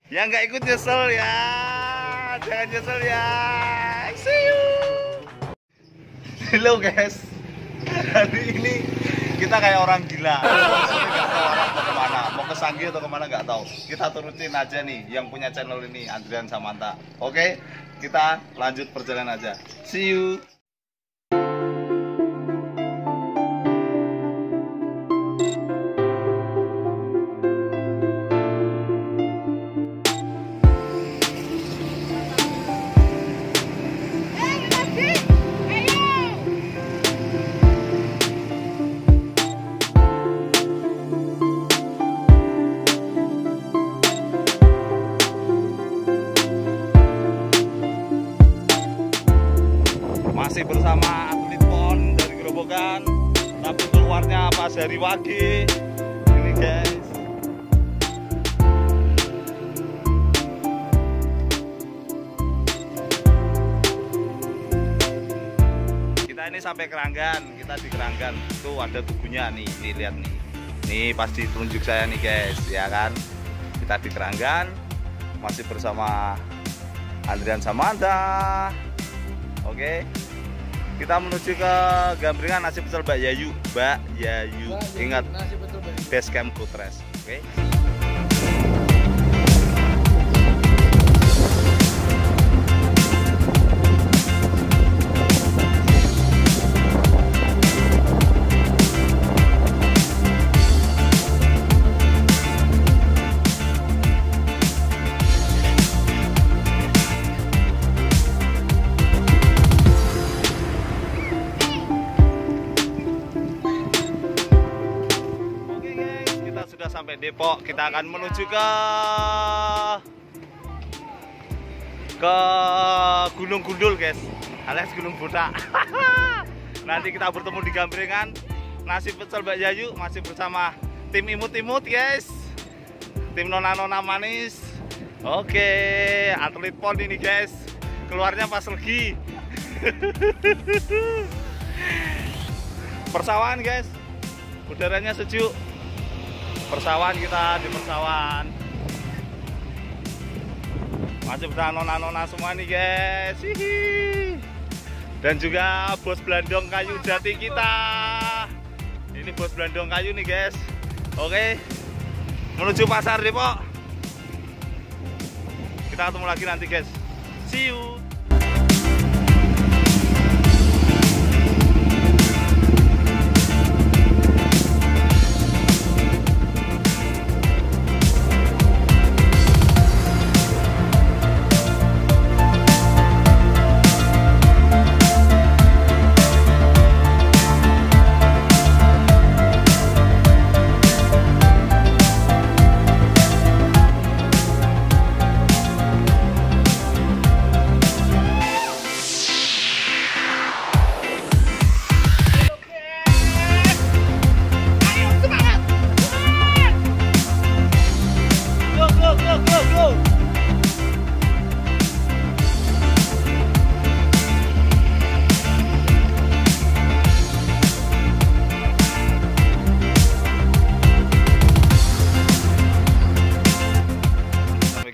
Yang nggak ikut nyesel ya, jangan nyesel ya. See you. Halo guys, hari ini kita kayak orang gila. Maksudnya nggak tahu orang mau kemana, mau ke Sanggih atau kemana nggak tahu. Kita turutin aja nih yang punya channel ini, Andrian Samanta. Oke, kita lanjut perjalanan aja. See you. Masih bersama atlet PON dari Gerobokan, tapi keluarnya pas hari Wage ini guys. Kita ini sampai Keranggan, kita di Keranggan tuh ada tubuhnya nih lihat nih pas ditunjuk saya nih guys, ya kan. Kita di Keranggan masih bersama Andrian Samanta. Oke, kita menuju ke Gambringan, nasi pecel Mbak Yayu. Ingat, base camp Kutres. Oke. Sudah sampai Depok, kita akan menuju ke Gunung Gundul guys, alias Gunung Budak. Nanti kita bertemu di Gambringan, nasi pecel Mbak Yayu masih bersama tim imut-imut guys, tim nona-nona manis. Oke, atlet PON ini guys, keluarnya pas legi. Persawahan guys, udaranya sejuk. Persawahan, kita di persawahan masih bersama nona-nona semua nih guys. Hihi. Dan juga bos Blandong Kayu Jati kita, ini bos Blandong Kayu nih guys. Oke, menuju pasar Depok, kita ketemu lagi nanti guys. See you.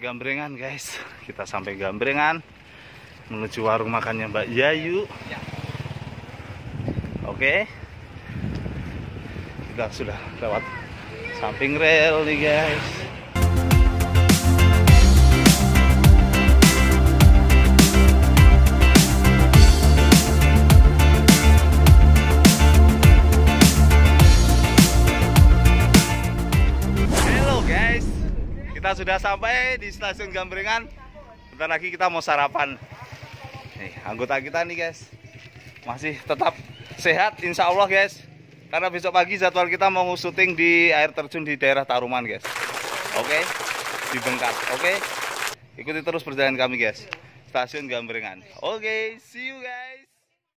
Gambringan guys, kita sampai Gambringan menuju warung makannya Mbak Yayu. Oke, kita sudah lewat samping rel nih guys. Kita sudah sampai di stasiun Gambringan. Bentar lagi kita mau sarapan. Nih, anggota kita nih guys, masih tetap sehat insya Allah guys. Karena besok pagi jadwal kita mau syuting di air terjun di daerah Taruman guys. Oke, di Bengkat. Oke, ikuti terus perjalanan kami guys. Stasiun Gambringan. Oke, see you guys.